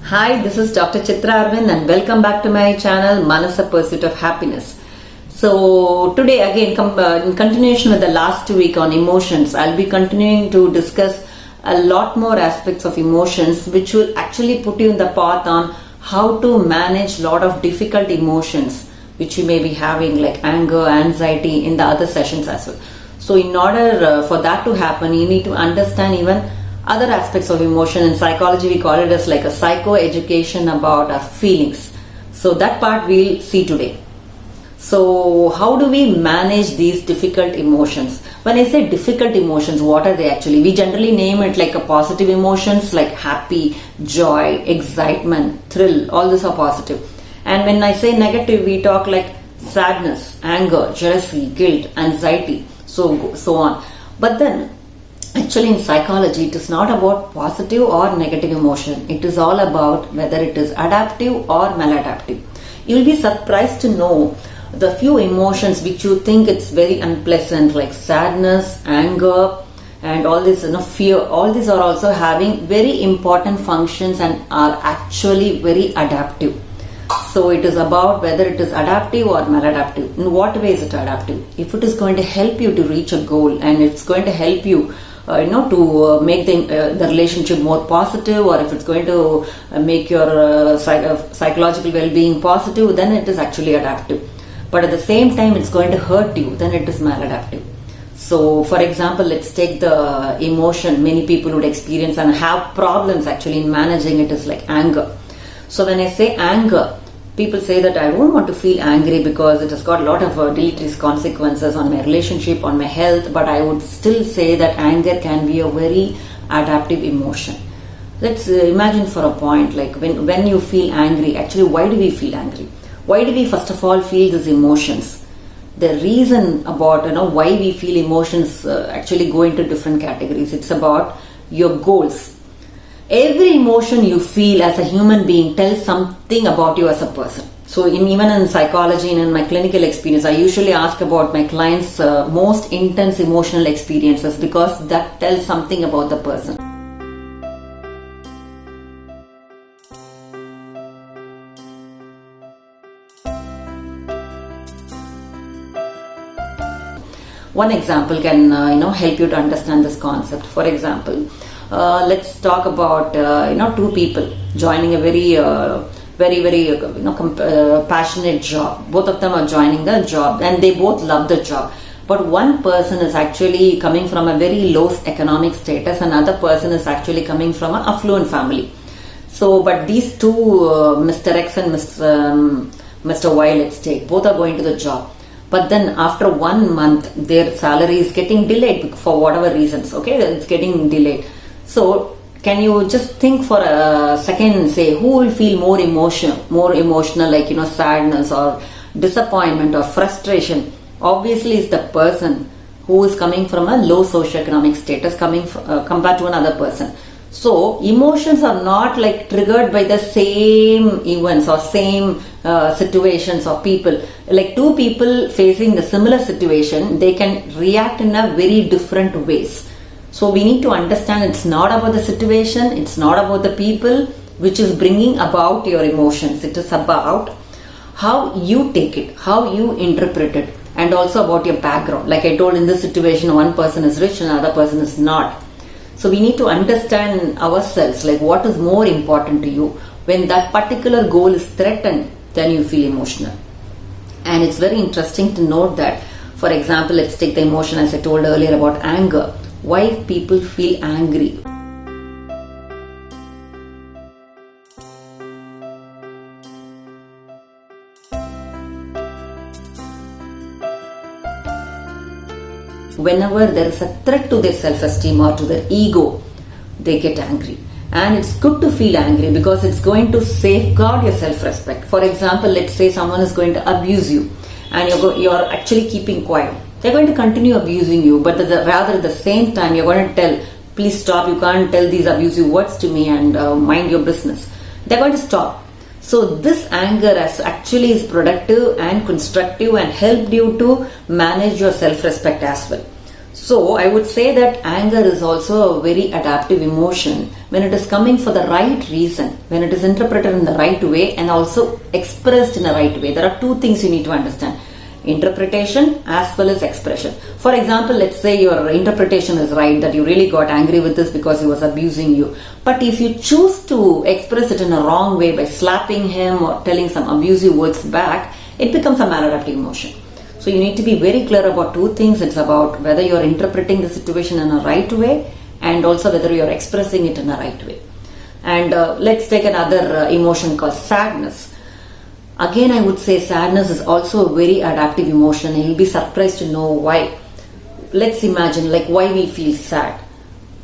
Hi, this is Dr. Chitra Aravind and welcome back to my channel Manasa Pursuit of Happiness. So today again in continuation with the last week on emotions, I'll be continuing to discuss a lot more aspects of emotions which will actually put you in the path on how to manage a lot of difficult emotions which you may be having like anger, anxiety in the other sessions as well. So in order for that to happen, you need to understand even other aspects of emotion. In psychology we call it as like a psycho-education about our feelings. So that part we'll see today. So how do we manage these difficult emotions? When I say difficult emotions, what are they actually? We generally name it like a positive emotions like happy, joy, excitement, thrill, all these are positive. And when I say negative, we talk like sadness, anger, jealousy, guilt, anxiety, so on. But then actually in psychology, it is not about positive or negative emotion. It is all about whether it is adaptive or maladaptive. You will be surprised to know the few emotions which you think it's very unpleasant like sadness, anger and all this fear. All these are also having very important functions and are actually very adaptive. So it is about whether it is adaptive or maladaptive. In what way is it adaptive? If it is going to help you to reach a goal and it's going to help you to make the relationship more positive, or if it's going to make your psychological well-being positive, then it is actually adaptive. But at the same time it's going to hurt you, then it is maladaptive. So for example, let's take the emotion many people would experience and have problems actually in managing it is like anger. So when I say anger, people say that I don't want to feel angry because it has got a lot of deleterious consequences on my relationship, on my health, but I would still say that anger can be a very adaptive emotion. Let's imagine for a point like when you feel angry, actually why do we feel angry? Why do we first of all feel these emotions? The reason about why we feel emotions actually go into different categories. It's about your goals. Every emotion you feel as a human being tells something about you as a person. So even in psychology and in my clinical experience, I usually ask about my clients' most intense emotional experiences because that tells something about the person. One example can help you to understand this concept. For example, let's talk about two people joining a very passionate job. Both of them are joining the job and they both love the job. But one person is actually coming from a very low economic status, another person is actually coming from an affluent family. So, but these two, Mr. X and Mr. Y, let's take, both are going to the job. But then after 1 month, their salary is getting delayed for whatever reasons. Okay, it's getting delayed. So can you just think for a second and say who will feel more emotional like sadness or disappointment or frustration? Obviously it's the person who is coming from a low socioeconomic status compared to another person. So emotions are not like triggered by the same events or same situations or people. Like two people facing the similar situation, they can react in a very different ways. So we need to understand it's not about the situation, it's not about the people which is bringing about your emotions. It is about how you take it, how you interpret it, and also about your background. Like I told, in this situation, one person is rich and another person is not. So we need to understand ourselves, like what is more important to you. When that particular goal is threatened, then you feel emotional. And it's very interesting to note that, for example, let's take the emotion as I told earlier about anger. Why people feel angry? Whenever there is a threat to their self-esteem or to their ego, they get angry. And it's good to feel angry because it's going to safeguard your self-respect. For example, let's say someone is going to abuse you and you're actually keeping quiet. They're going to continue abusing you, but rather at the same time you're going to tell, please stop, you can't tell these abusive words to me and mind your business. They're going to stop. So this anger actually is productive and constructive and helped you to manage your self-respect as well. So I would say that anger is also a very adaptive emotion when it is coming for the right reason, when it is interpreted in the right way and also expressed in the right way. There are two things you need to understand: interpretation as well as expression. For example, let's say your interpretation is right, that you really got angry with this because he was abusing you. But if you choose to express it in a wrong way by slapping him or telling some abusive words back, it becomes a maladaptive emotion. So you need to be very clear about two things. It's about whether you're interpreting the situation in a right way and also whether you're expressing it in a right way. And let's take another emotion called sadness. Again, I would say sadness is also a very adaptive emotion, and you'll be surprised to know why. Let's imagine why we feel sad.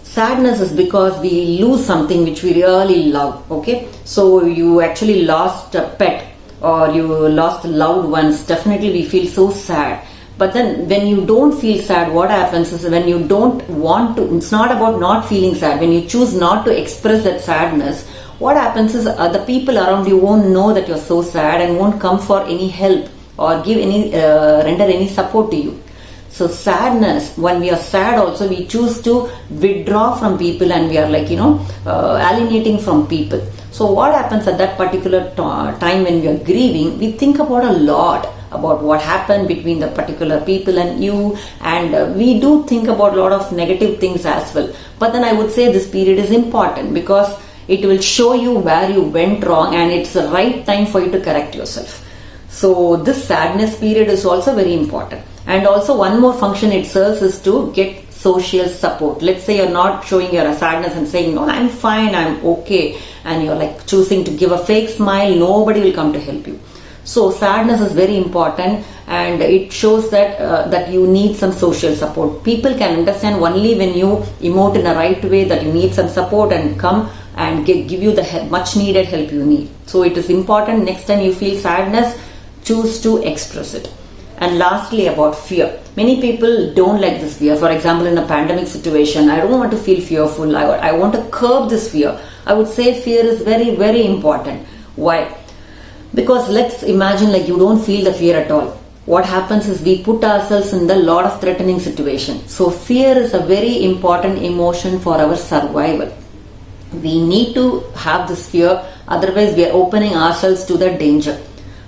Sadness is because we lose something which we really love. Okay, so you actually lost a pet or you lost loved ones. Definitely we feel so sad. But then when you don't feel sad, what happens is, when you don't want to, it's not about not feeling sad. When you choose not to express that sadness, what happens is the people around you won't know that you're so sad and won't come for any help or give any render any support to you. So sadness, when we are sad also, we choose to withdraw from people and we are alienating from people. So what happens at that particular time when we are grieving, we think about a lot about what happened between the particular people and you, and we do think about a lot of negative things as well. But then I would say this period is important because it will show you where you went wrong and it's the right time for you to correct yourself. So this sadness period is also very important. And also one more function it serves is to get social support. Let's say you're not showing your sadness and saying, no, I'm fine, I'm okay, and you're choosing to give a fake smile, nobody will come to help you. So sadness is very important, and it shows that that you need some social support. People can understand only when you emote in a right way that you need some support and come and give you the help, much needed help you need. So it is important, next time you feel sadness, choose to express it. And lastly, about fear. Many people don't like this fear. For example, in a pandemic situation, I don't want to feel fearful. I want to curb this fear. I would say fear is very, very important. Why? Because let's imagine you don't feel the fear at all. What happens is we put ourselves in the lot of threatening situation. So fear is a very important emotion for our survival. We need to have this fear, otherwise we are opening ourselves to the danger.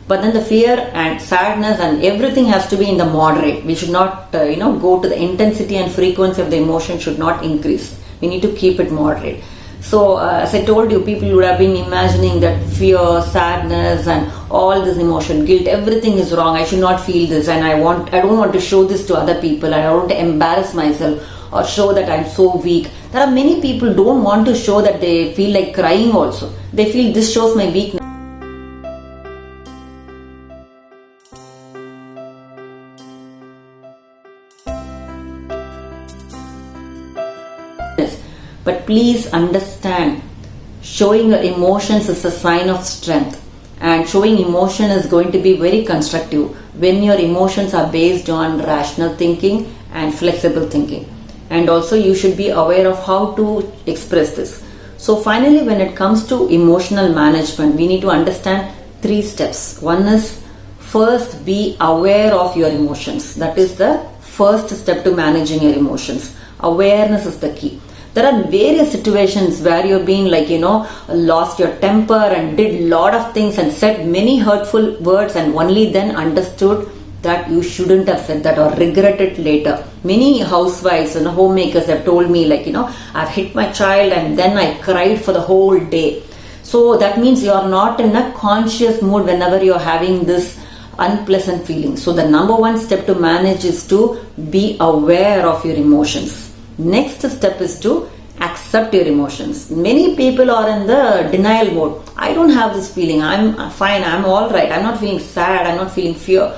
But then the fear and sadness and everything has to be in the moderate. We should not go to the intensity and frequency of the emotion should not increase. We need to keep it moderate. So as I told you, people would have been imagining that fear, sadness and all this emotion, guilt, everything is wrong. I should not feel this, and I don't want to show this to other people, and I don't want to embarrass myself or show that I'm so weak. There are many people don't want to show that they feel like crying also. They feel this shows my weakness. But please understand, showing your emotions is a sign of strength, and showing emotion is going to be very constructive when your emotions are based on rational thinking and flexible thinking. And also you should be aware of how to express this. So finally, when it comes to emotional management, we need to understand 3 steps. One is, first, be aware of your emotions. That is the first step to managing your emotions. Awareness is the key. There are various situations where you've been lost your temper and did a lot of things and said many hurtful words, and only then understood that you shouldn't have said that or regret it later. Many housewives and homemakers have told me I've hit my child and then I cried for the whole day. So that means you are not in a conscious mood whenever you're having this unpleasant feeling. So the number one step to manage is to be aware of your emotions. Next step is to accept your emotions. Many people are in the denial mode. I don't have this feeling. I'm fine. I'm all right. I'm not feeling sad. I'm not feeling fear.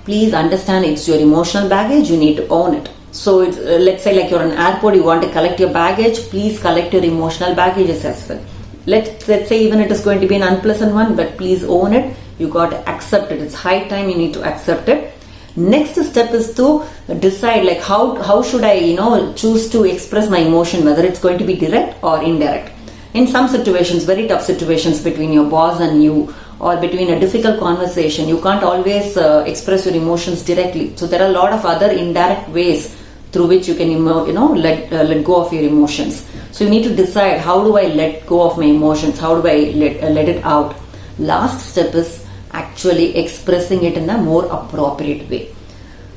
Please understand, it's your emotional baggage. You need to own it. So it's, let's say you're in an airport, you want to collect your baggage. Please collect your emotional baggages as well. Let's say even it is going to be an unpleasant one, but please own it. You got to accept it. It's high time you need to accept it. Next step is to decide how should I choose to express my emotion, whether it's going to be direct or indirect. In some situations, very tough situations between your boss and you, or between a difficult conversation, you can't always express your emotions directly. So there are a lot of other indirect ways through which you can let go of your emotions. So you need to decide, how do I let go of my emotions? How do I let it out? Last step is actually expressing it in a more appropriate way.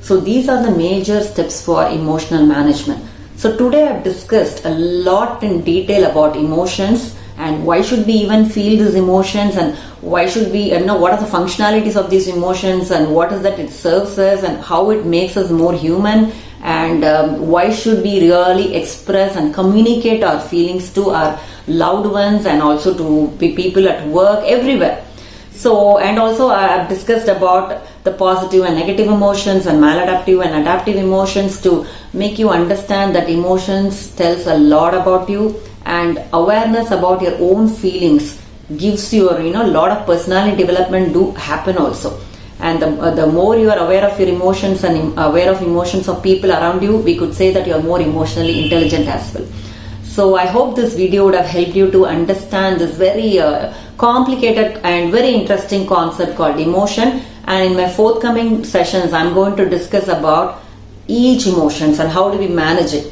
So these are the major steps for emotional management. So today I've discussed a lot in detail about emotions and why should we even feel these emotions, and why should we what are the functionalities of these emotions, and what is that it serves us, and how it makes us more human, and why should we really express and communicate our feelings to our loved ones and also to people at work, everywhere. So, and also I have discussed about the positive and negative emotions and maladaptive and adaptive emotions to make you understand that emotions tells a lot about you, and awareness about your own feelings gives you a lot of personality development do happen also. And the more you are aware of your emotions and aware of emotions of people around you, we could say that you are more emotionally intelligent as well. So I hope this video would have helped you to understand this very complicated and very interesting concept called emotion. And in my forthcoming sessions, I'm going to discuss about each emotions and how do we manage it,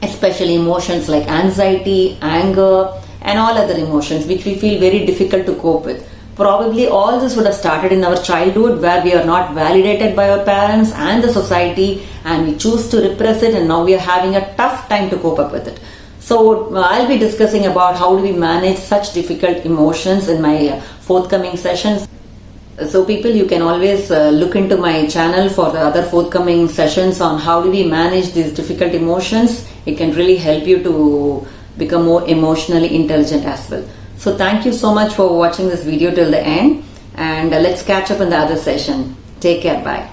especially emotions like anxiety, anger, and all other emotions which we feel very difficult to cope with. Probably all this would have started in our childhood, where we are not validated by our parents and the society, and we choose to repress it, and now we are having a tough time to cope up with it. So I'll be discussing about how do we manage such difficult emotions in my forthcoming sessions. So people, you can always look into my channel for the other forthcoming sessions on how do we manage these difficult emotions. It can really help you to become more emotionally intelligent as well. So thank you so much for watching this video till the end, and let's catch up in the other session. Take care. Bye.